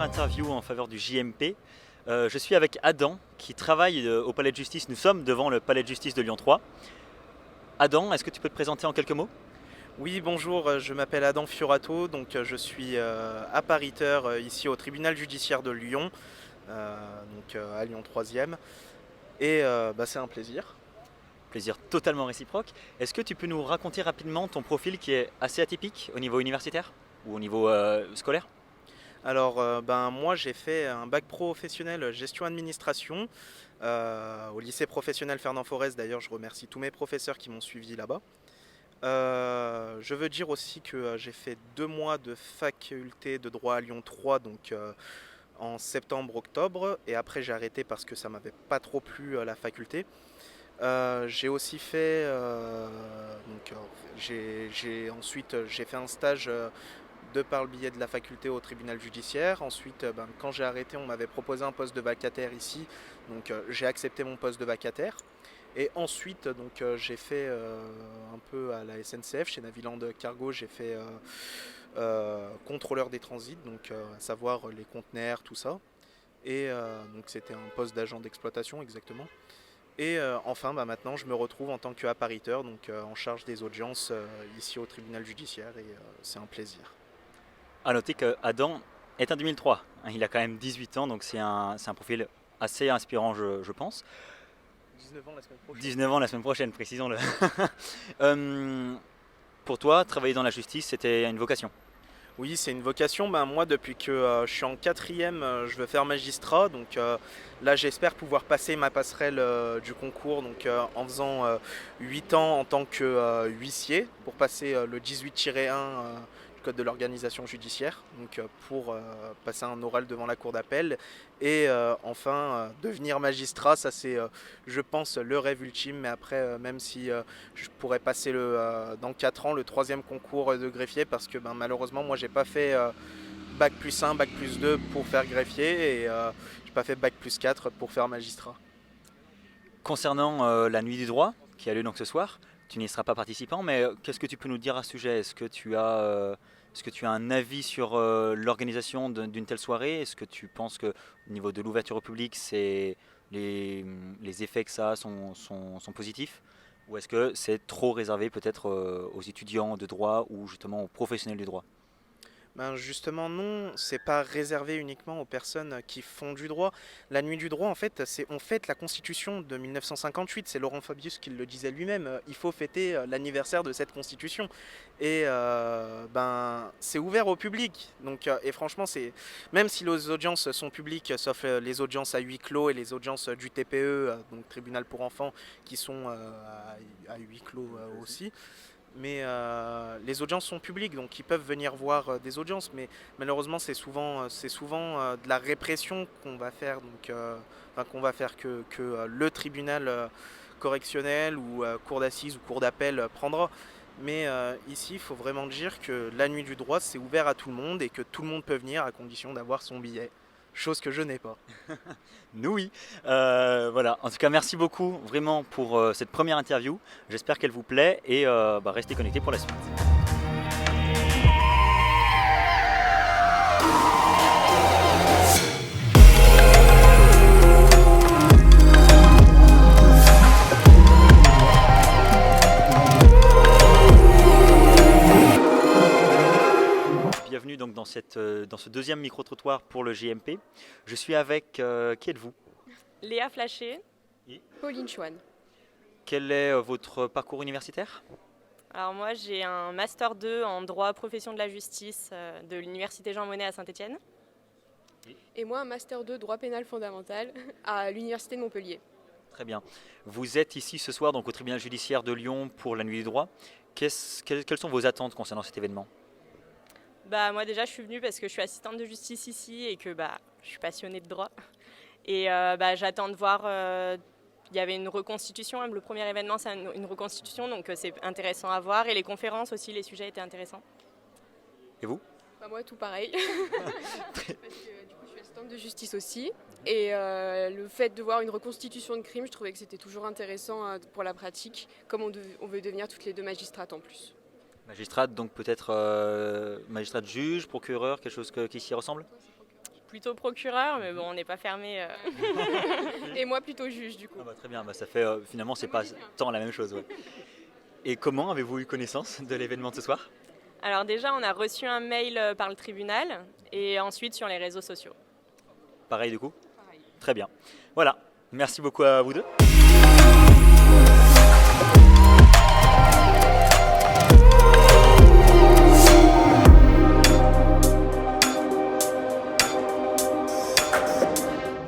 interview en faveur du JMP. Je suis avec Adam qui travaille au Palais de Justice. Nous sommes devant le Palais de Justice de Lyon 3. Adam, est-ce que tu peux te présenter en quelques mots? Oui, bonjour, je m'appelle Adam Fiorato, donc je suis appariteur ici au tribunal judiciaire de Lyon, à Lyon 3e, et c'est un plaisir. Plaisir totalement réciproque. Est-ce que tu peux nous raconter rapidement ton profil qui est assez atypique au niveau universitaire ou au niveau scolaire? Alors, moi j'ai fait un bac professionnel gestion administration au lycée professionnel Fernand Forest. D'ailleurs, je remercie tous mes professeurs qui m'ont suivi là-bas. Je veux dire aussi que j'ai fait 2 mois de faculté de droit à Lyon 3, en septembre-octobre, et après j'ai arrêté parce que ça m'avait pas trop plu la faculté. J'ai aussi fait, ensuite j'ai fait un stage de par le biais de la faculté au tribunal judiciaire. Ensuite, quand j'ai arrêté, on m'avait proposé un poste de vacataire ici, j'ai accepté mon poste de vacataire. Et ensuite, j'ai fait un peu à la SNCF, chez Naviland Cargo, j'ai fait contrôleur des transits, à savoir les conteneurs, tout ça. Et c'était un poste d'agent d'exploitation exactement. Et enfin, maintenant, je me retrouve en tant qu'appariteur, en charge des audiences ici au tribunal judiciaire, et c'est un plaisir. À noter que Adam est un 2003. Il a quand même 18 ans, donc c'est un profil assez inspirant, je pense. 19 ans la semaine prochaine. 19 ans la semaine prochaine, précisons-le. Pour toi, travailler dans la justice, c'était une vocation. Oui, c'est une vocation. Moi, depuis que je suis en quatrième, je veux faire magistrat. Là, j'espère pouvoir passer ma passerelle du concours en faisant 8 ans en tant que huissier pour passer le 18-1 du Code de l'organisation judiciaire, pour passer un oral devant la cour d'appel. Et enfin, devenir magistrat, ça c'est, je pense, le rêve ultime. Mais après, même si je pourrais passer dans 4 ans le troisième concours de greffier, parce que malheureusement moi j'ai pas fait bac plus 1, bac plus 2 pour faire greffier, et j'ai pas fait bac plus 4 pour faire magistrat. Concernant la nuit du droit, qui a lieu donc ce soir, tu n'y seras pas participant, mais qu'est-ce que tu peux nous dire à ce sujet? Est-ce que tu as un avis sur l'organisation d'une telle soirée? Est-ce que tu penses que au niveau de l'ouverture au public, les effets que ça a sont positifs? Ou est-ce que c'est trop réservé peut-être aux étudiants de droit ou justement aux professionnels du droit? Justement non, c'est pas réservé uniquement aux personnes qui font du droit. La nuit du droit, en fait, on fête la Constitution de 1958. C'est Laurent Fabius qui le disait lui-même. Il faut fêter l'anniversaire de cette Constitution. Et c'est ouvert au public. Et franchement, même si les audiences sont publiques, sauf les audiences à huis clos et les audiences du TPE, donc tribunal pour enfants, qui sont à huis clos aussi. Mais les audiences sont publiques, donc ils peuvent venir voir des audiences, mais malheureusement c'est souvent de la répression qu'on va faire, qu'on va faire que le tribunal correctionnel ou cour d'assises ou cour d'appel prendra. Mais ici, il faut vraiment dire que la nuit du droit, c'est ouvert à tout le monde et que tout le monde peut venir à condition d'avoir son billet. Chose que je n'ai pas. Nous oui. Voilà. En tout cas, merci beaucoup vraiment pour cette première interview. J'espère qu'elle vous plaît et restez connectés pour la suite. Bienvenue donc dans ce deuxième micro-trottoir pour le JMP. Je suis avec, qui êtes-vous? Léa Flaché. Et Pauline Chouane. quel est votre parcours universitaire? Alors moi j'ai un master 2 en droit profession de la justice de l'université Jean Monnet à Saint-Étienne. Et moi, un master 2 droit pénal fondamental à l'université de Montpellier. Très bien. Vous êtes ici ce soir donc au tribunal judiciaire de Lyon pour la nuit du droit. Quelles sont vos attentes concernant cet événement? Moi déjà je suis venue parce que je suis assistante de justice ici et que je suis passionnée de droit. Et j'attends de voir, il y avait une reconstitution, le premier événement c'est une reconstitution, donc c'est intéressant à voir. Et les conférences aussi, les sujets étaient intéressants. Et vous? Moi, tout pareil. Parce que du coup, je suis assistante de justice aussi. Et le fait de voir une reconstitution de crime, je trouvais que c'était toujours intéressant pour la pratique, comme on veut devenir toutes les deux magistrates en plus. Magistrate, donc peut-être magistrate juge, procureur, quelque chose qui s'y ressemble? plutôt procureur, mais bon, on n'est pas fermé. Et moi plutôt juge du coup. Ah bah, très bien, bah, ça fait finalement c'est pas tant la même chose. Ouais. Et comment avez-vous eu connaissance de l'événement de ce soir? Alors déjà, on a reçu un mail par le tribunal et ensuite sur les réseaux sociaux. Pareil du coup? Pareil. Très bien. Voilà, merci beaucoup à vous deux.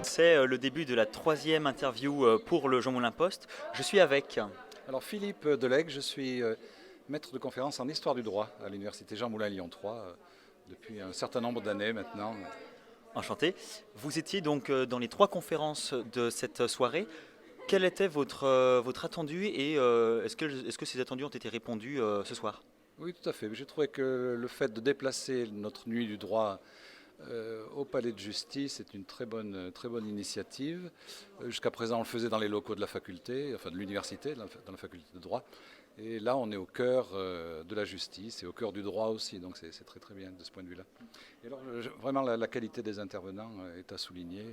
C'est le début de la 3e interview pour le Jean Moulin Post. Je suis avec... Alors Philippe Delègue, je suis maître de conférence en histoire du droit à l'université Jean Moulin Lyon 3 depuis un certain nombre d'années maintenant. Enchanté. Vous étiez donc dans les 3 conférences de cette soirée. Quel était votre attendu et est-ce que ces attendus ont été répondus ce soir? Oui, tout à fait. J'ai trouvé que le fait de déplacer notre nuit du droit au palais de justice est une très bonne initiative. Jusqu'à présent, on le faisait dans les locaux de la faculté, enfin de l'université, dans la faculté de droit. Et là, on est au cœur de la justice et au cœur du droit aussi, donc c'est très très bien de ce point de vue-là. Et alors, vraiment, la qualité des intervenants est à souligner.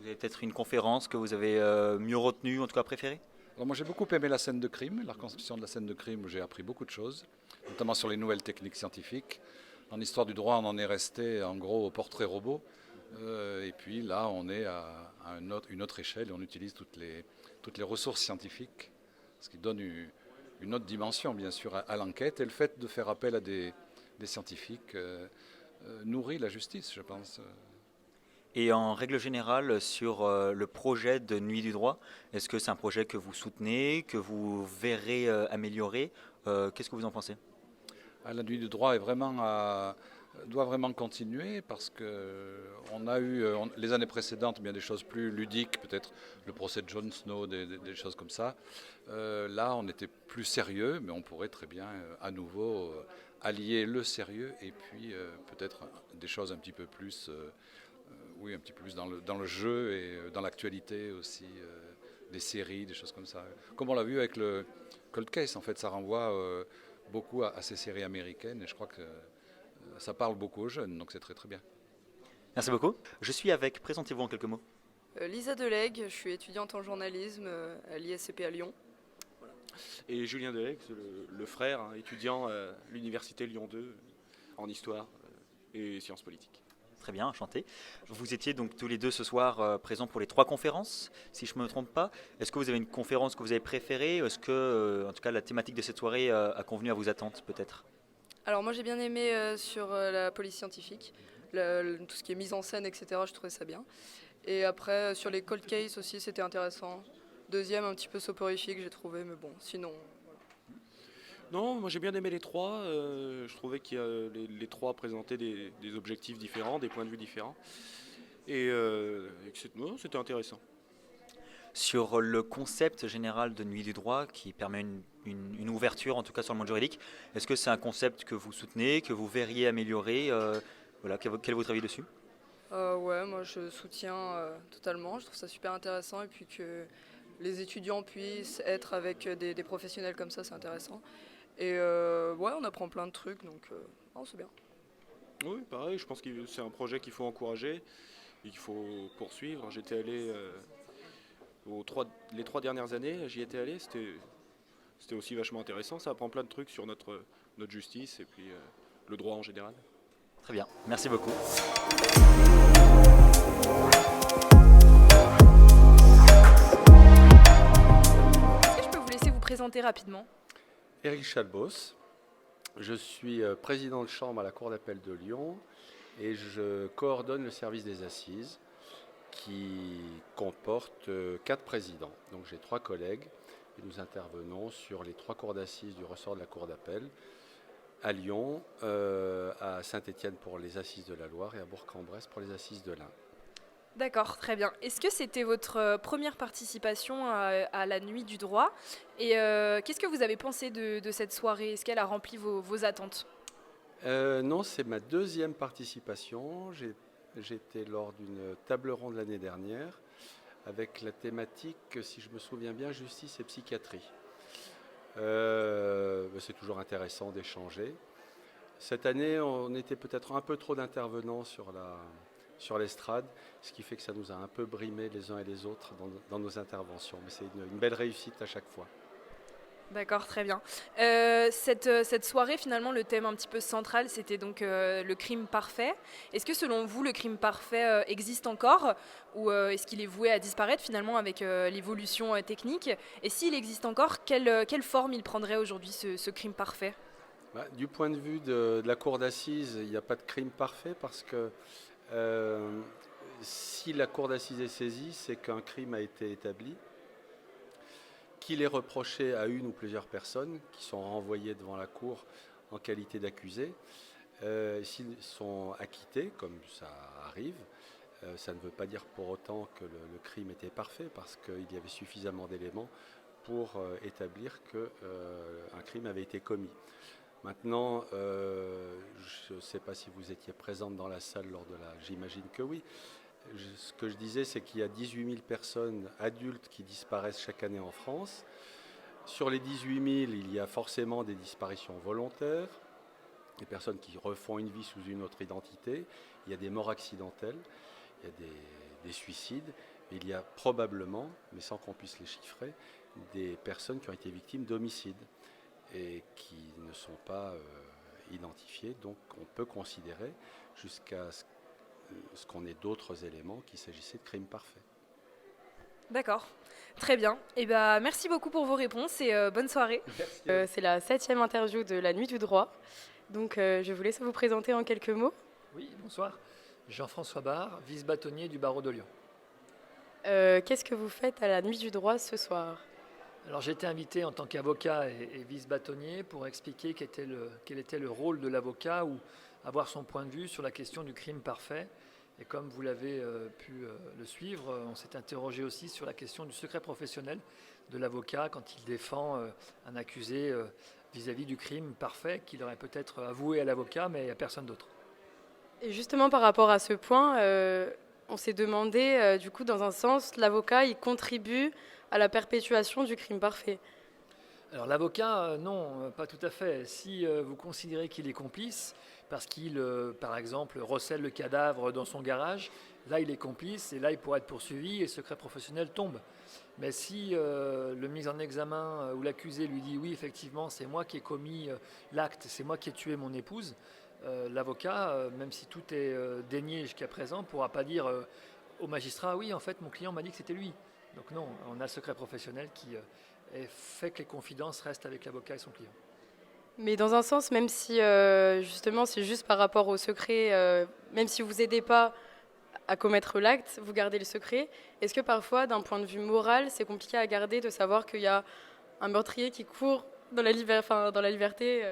Vous avez peut-être une conférence que vous avez mieux retenue, en tout cas préférée? Alors moi, j'ai beaucoup aimé la scène de crime, la reconstitution de la scène de crime, où j'ai appris beaucoup de choses, notamment sur les nouvelles techniques scientifiques. En histoire du droit, on en est resté en gros au portrait robot. Et puis là, on est à une autre échelle et on utilise toutes les ressources scientifiques, ce qui donne une autre dimension, bien sûr, à l'enquête. Et le fait de faire appel à des scientifiques nourrit la justice, je pense. Et en règle générale, sur le projet de Nuit du droit, est-ce que c'est un projet que vous soutenez, que vous verrez améliorer? Qu'est-ce que vous en pensez? La Nuit du droit doit vraiment continuer parce qu'on a eu les années précédentes bien des choses plus ludiques, peut-être le procès de Jon Snow, des choses comme ça. Là, on était plus sérieux, mais on pourrait très bien à nouveau allier le sérieux et puis peut-être des choses un petit peu plus, un petit peu plus dans le jeu et dans l'actualité aussi, des séries, des choses comme ça. Comme on l'a vu avec le Cold Case, en fait, ça renvoie beaucoup à ces séries américaines et je crois que ça parle beaucoup aux jeunes, donc c'est très très bien. Merci beaucoup. Je suis avec, présentez-vous en quelques mots. Lisa Delègue, je suis étudiante en journalisme à l'ISCP à Lyon. Voilà. Et Julien Delègue, le frère, étudiant à l'université Lyon 2 en histoire et sciences politiques. Très bien, enchanté. Vous étiez donc tous les deux ce soir présents pour les 3 conférences, si je ne me trompe pas. Est-ce que vous avez une conférence que vous avez préférée? Est-ce que, en tout cas, la thématique de cette soirée a convenu à vos attentes, peut-être? Alors moi j'ai bien aimé sur la police scientifique, tout ce qui est mise en scène, etc. Je trouvais ça bien. Et après sur les cold cases aussi c'était intéressant. Deuxième un petit peu soporifique j'ai trouvé, mais bon, sinon... Non, moi j'ai bien aimé les 3. Je trouvais que les 3 présentaient des objectifs différents, des points de vue différents. Et c'était intéressant. Sur le concept général de Nuit du droit qui permet une ouverture, en tout cas sur le monde juridique, est-ce que c'est un concept que vous soutenez, que vous verriez améliorer voilà, quel est votre avis dessus? Ouais, moi je soutiens totalement, je trouve ça super intéressant et puis que les étudiants puissent être avec des professionnels comme ça, c'est intéressant. Et ouais, on apprend plein de trucs, donc c'est bien. Oui, pareil, je pense que c'est un projet qu'il faut encourager et qu'il faut poursuivre. J'étais allé les 3 dernières années, j'y étais allé, c'était aussi vachement intéressant. Ça apprend plein de trucs sur notre justice et puis le droit en général. Très bien, merci beaucoup. Est-ce que je peux vous laisser vous présenter rapidement? Éric Chalbos, je suis président de chambre à la Cour d'appel de Lyon et je coordonne le service des assises qui comporte 4 présidents. Donc j'ai 3 collègues et nous intervenons sur les 3 cours d'assises du ressort de la Cour d'appel, à Lyon, à Saint-Étienne pour les assises de la Loire et à Bourg-en-Bresse pour les assises de l'Ain. D'accord, très bien. Est-ce que c'était votre première participation à la Nuit du droit? Et qu'est-ce que vous avez pensé de cette soirée? Est-ce qu'elle a rempli vos attentes? Non, c'est ma 2e participation. J'étais lors d'une table ronde l'année dernière avec la thématique, si je me souviens bien, justice et psychiatrie. C'est toujours intéressant d'échanger. Cette année, on était peut-être un peu trop d'intervenants sur l'estrade, ce qui fait que ça nous a un peu brimé les uns et les autres dans nos interventions. Mais c'est une belle réussite à chaque fois. D'accord, très bien. Cette soirée, finalement, le thème un petit peu central, c'était donc le crime parfait. Est-ce que selon vous, le crime parfait existe encore ou est-ce qu'il est voué à disparaître finalement avec l'évolution technique? Et s'il existe encore, quelle forme il prendrait aujourd'hui ce crime parfait? Du point de vue de la cour d'assises, il n'y a pas de crime parfait parce que si la cour d'assises est saisie, c'est qu'un crime a été établi, qu'il est reproché à une ou plusieurs personnes qui sont renvoyées devant la cour en qualité d'accusés. S'ils sont acquittés, comme ça arrive, ça ne veut pas dire pour autant que le crime était parfait parce qu'il y avait suffisamment d'éléments pour établir qu'un crime avait été commis. Maintenant, je ne sais pas si vous étiez présente dans la salle j'imagine que oui. Ce que je disais, c'est qu'il y a 18 000 personnes adultes qui disparaissent chaque année en France. Sur les 18 000, il y a forcément des disparitions volontaires, des personnes qui refont une vie sous une autre identité. Il y a des morts accidentelles, il y a des suicides. Et il y a probablement, mais sans qu'on puisse les chiffrer, des personnes qui ont été victimes d'homicides et qui ne sont pas identifiées. Donc on peut considérer jusqu'à ce qu'on ait d'autres éléments qu'il s'agissait de crimes parfaits. D'accord, très bien. Et merci beaucoup pour vos réponses et bonne soirée. C'est la 7e interview de la Nuit du droit. Donc je vous laisse vous présenter en quelques mots. Oui, bonsoir. Jean-François Barre, vice-bâtonnier du barreau de Lyon. Qu'est-ce que vous faites à la Nuit du droit ce soir? Alors j'ai été invité en tant qu'avocat et vice-bâtonnier pour expliquer quel était le rôle de l'avocat ou avoir son point de vue sur la question du crime parfait. Et comme vous l'avez pu le suivre, on s'est interrogé aussi sur la question du secret professionnel de l'avocat quand il défend un accusé vis-à-vis du crime parfait qu'il aurait peut-être avoué à l'avocat mais à personne d'autre. Et justement par rapport à ce point, on s'est demandé, du coup dans un sens, l'avocat il contribue à la perpétuation du crime parfait. Alors l'avocat, non, pas tout à fait. Si vous considérez qu'il est complice, parce qu'il, par exemple, recèle le cadavre dans son garage, là il est complice et là il pourrait être poursuivi et le secret professionnel tombe. Mais si le mis en examen ou l'accusé lui dit oui, effectivement, c'est moi qui ai commis l'acte, c'est moi qui ai tué mon épouse, l'avocat, même si tout est dénié jusqu'à présent, ne pourra pas dire au magistrat oui, en fait, mon client m'a dit que c'était lui. Donc non, on a le secret professionnel qui fait que les confidences restent avec l'avocat et son client. Mais dans un sens, même si justement c'est juste par rapport au secret, même si vous n'aidez pas à commettre l'acte, vous gardez le secret, est-ce que parfois, d'un point de vue moral, c'est compliqué à garder de savoir qu'il y a un meurtrier qui court dans la liberté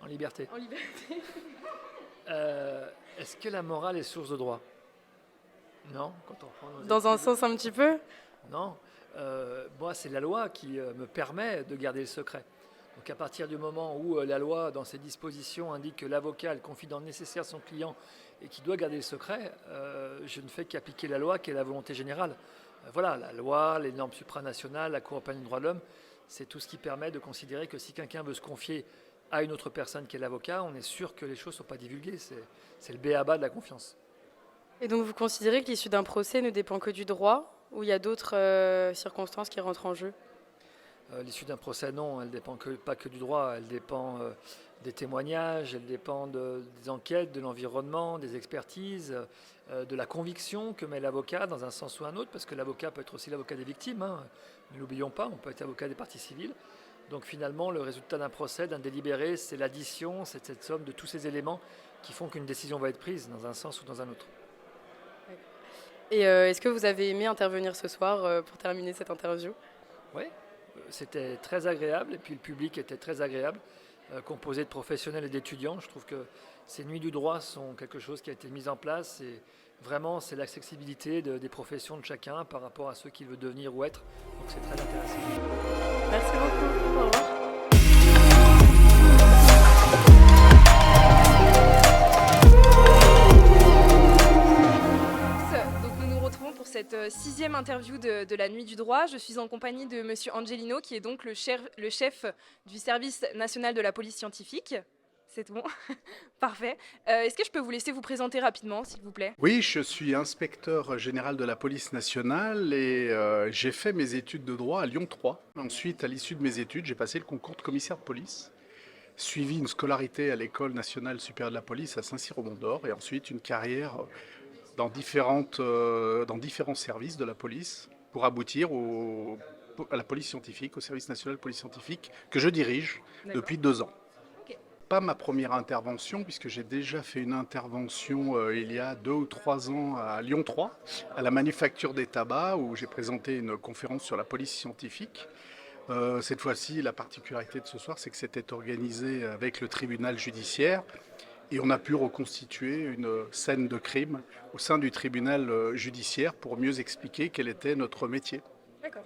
En liberté. En liberté. Est-ce que la morale est source de droit? Non, quand on prend Dans un sens un petit peu? Non, moi c'est la loi qui me permet de garder le secret. Donc à partir du moment où la loi, dans ses dispositions, indique que l'avocat a le confident nécessaire à son client et qu'il doit garder le secret, je ne fais qu'appliquer la loi qui est la volonté générale. Voilà, la loi, les normes supranationales, la Cour européenne des droits de l'homme, c'est tout ce qui permet de considérer que si quelqu'un veut se confier à une autre personne qui est l'avocat, on est sûr que les choses ne sont pas divulguées. C'est le b.a.-ba de la confiance. Et donc vous considérez que l'issue d'un procès ne dépend que du droit ou il y a d'autres circonstances qui rentrent en jeu? L'issue d'un procès, non, elle ne dépend pas que du droit, elle dépend des témoignages, elle dépend des enquêtes, de l'environnement, des expertises, de la conviction que met l'avocat dans un sens ou un autre, parce que l'avocat peut être aussi l'avocat des victimes, hein. Ne l'oublions pas, on peut être avocat des parties civiles. Donc finalement, le résultat d'un procès, d'un délibéré, c'est l'addition, c'est cette somme de tous ces éléments qui font qu'une décision va être prise dans un sens ou dans un autre. Et est-ce que vous avez aimé intervenir ce soir pour terminer cette interview? Oui, c'était très agréable et puis le public était très agréable, composé de professionnels et d'étudiants. Je trouve que ces nuits du droit sont quelque chose qui a été mis en place et vraiment c'est l'accessibilité des professions de chacun par rapport à ceux qu'il veut devenir ou être. Donc c'est très intéressant. Merci beaucoup. Au revoir. Pour cette 6e interview de la Nuit du droit. Je suis en compagnie de Monsieur Angelino, qui est donc le chef du service national de la police scientifique. c'est bon. Parfait. Est-ce que je peux vous laisser vous présenter rapidement, s'il vous plaît? Oui, je suis inspecteur général de la police nationale et j'ai fait mes études de droit à Lyon 3. Ensuite, à l'issue de mes études, j'ai passé le concours de commissaire de police, suivi une scolarité à l'école nationale supérieure de la police à Saint-Cyr-au-Mont-d'Or et ensuite une carrière dans différents services de la police pour aboutir à la police scientifique, au service national de police scientifique que je dirige depuis 2 ans. Pas ma première intervention, puisque j'ai déjà fait une intervention il y a 2 ou 3 ans à Lyon 3, à la Manufacture des Tabacs, où j'ai présenté une conférence sur la police scientifique. Cette fois-ci, la particularité de ce soir, c'est que c'était organisé avec le tribunal judiciaire et on a pu reconstituer une scène de crime au sein du tribunal judiciaire pour mieux expliquer quel était notre métier. D'accord.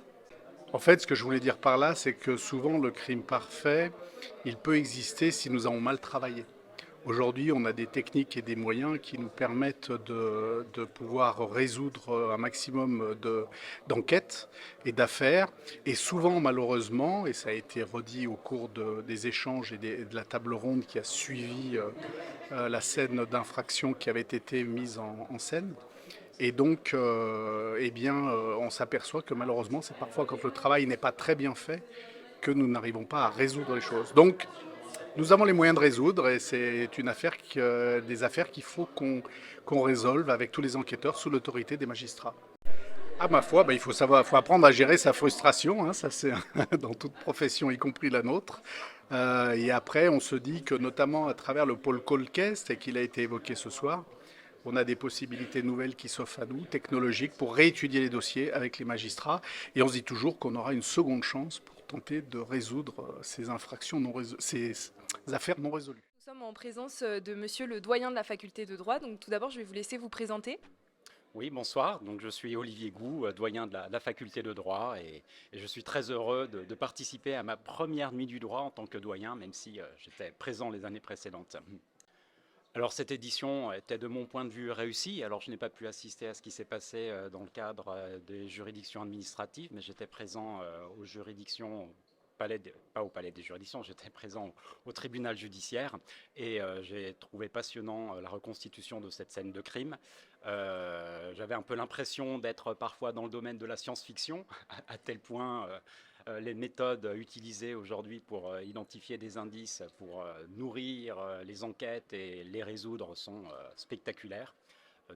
En fait, ce que je voulais dire par là, c'est que souvent le crime parfait, il peut exister si nous avons mal travaillé. Aujourd'hui, on a des techniques et des moyens qui nous permettent de pouvoir résoudre un maximum d'enquêtes et d'affaires. Et souvent, malheureusement, et ça a été redit au cours des échanges et de la table ronde qui a suivi la scène d'infraction qui avait été mise en scène, et donc, on s'aperçoit que malheureusement, c'est parfois quand le travail n'est pas très bien fait que nous n'arrivons pas à résoudre les choses. Donc, nous avons les moyens de résoudre et c'est des affaires qu'il faut qu'on résolve avec tous les enquêteurs sous l'autorité des magistrats. À ma foi, il faut apprendre à gérer sa frustration, hein, ça c'est dans toute profession, y compris la nôtre. Et après, on se dit que notamment à travers le pôle cold case, et qu'il a été évoqué ce soir, on a des possibilités nouvelles qui s'offrent à nous, technologiques, pour réétudier les dossiers avec les magistrats. Et on se dit toujours qu'on aura une seconde chance pour tenter de résoudre ces affaires non résolues. Nous sommes en présence de monsieur le doyen de la faculté de droit. Donc tout d'abord, je vais vous laisser vous présenter. Oui, bonsoir. Donc, je suis Olivier Gou, doyen de la faculté de droit et je suis très heureux de participer à ma première nuit du droit en tant que doyen, même si j'étais présent les années précédentes. Alors cette édition était de mon point de vue réussie. Alors je n'ai pas pu assister à ce qui s'est passé dans le cadre des juridictions administratives, mais j'étais présent aux juridictions, pas au palais des juridictions, j'étais présent au tribunal judiciaire et j'ai trouvé passionnant la reconstitution de cette scène de crime. J'avais un peu l'impression d'être parfois dans le domaine de la science-fiction, à tel point les méthodes utilisées aujourd'hui pour identifier des indices, pour nourrir les enquêtes et les résoudre sont spectaculaires.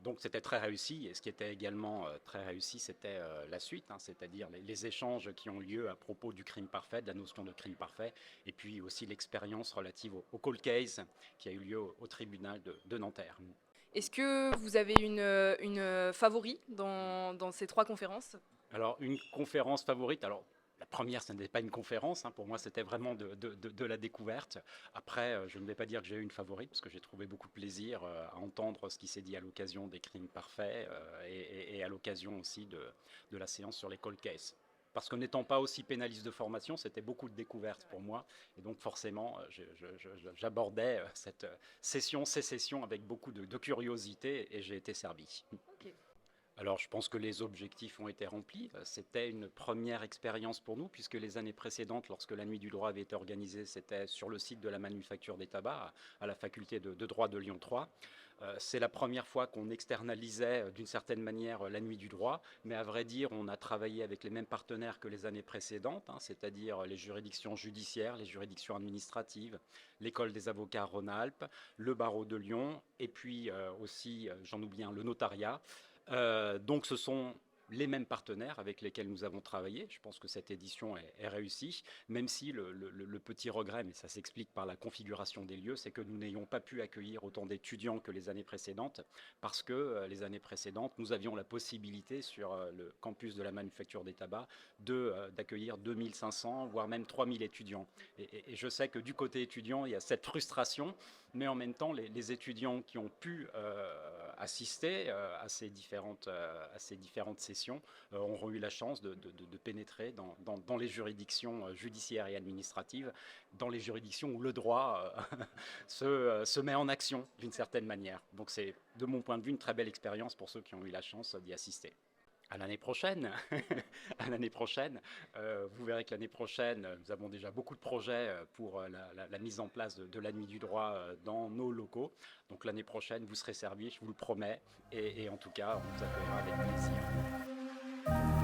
Donc c'était très réussi et ce qui était également très réussi c'était la suite, hein, c'est-à-dire les échanges qui ont lieu à propos du crime parfait, de la notion de crime parfait et puis aussi l'expérience relative au cold case qui a eu lieu au tribunal de Nanterre. Est-ce que vous avez une favori dans ces 3 conférences? Alors une conférence favorite, alors la première, ce n'était pas une conférence, hein, pour moi c'était vraiment de la découverte. Après, je ne vais pas dire que j'ai eu une favorite, parce que j'ai trouvé beaucoup de plaisir à entendre ce qui s'est dit à l'occasion des crimes parfaits et à l'occasion aussi de la séance sur les cold cases. Parce que n'étant pas aussi pénaliste de formation, c'était beaucoup de découvertes pour moi. Et donc forcément, j'abordais cette ces sessions avec beaucoup de curiosité et j'ai été servi. Okay. Alors je pense que les objectifs ont été remplis. C'était une première expérience pour nous puisque les années précédentes, lorsque la Nuit du droit avait été organisée, c'était sur le site de la Manufacture des Tabacs à la faculté de droit de Lyon 3. C'est la première fois qu'on externalisait d'une certaine manière la Nuit du droit, mais à vrai dire, on a travaillé avec les mêmes partenaires que les années précédentes, hein, c'est-à-dire les juridictions judiciaires, les juridictions administratives, l'école des avocats Rhône-Alpes, le barreau de Lyon, et puis aussi, j'en oublie un, le notariat. Donc ce sont les mêmes partenaires avec lesquels nous avons travaillé. Je pense que cette édition est réussie, même si le petit regret, mais ça s'explique par la configuration des lieux, c'est que nous n'ayons pas pu accueillir autant d'étudiants que les années précédentes, parce que les années précédentes, nous avions la possibilité sur le campus de la Manufacture des Tabacs d'accueillir 2500, voire même 3000 étudiants. Et je sais que du côté étudiant, il y a cette frustration, mais en même temps, les étudiants qui ont pu assister à ces différentes sessions auront eu la chance de pénétrer dans les juridictions judiciaires et administratives, dans les juridictions où le droit se met en action d'une certaine manière. Donc c'est, de mon point de vue, une très belle expérience pour ceux qui ont eu la chance d'y assister. À l'année prochaine. À l'année prochaine. Vous verrez que l'année prochaine, nous avons déjà beaucoup de projets pour la mise en place de la Nuit du droit dans nos locaux. Donc l'année prochaine, vous serez servis, je vous le promets. Et en tout cas, on vous accueillera avec plaisir.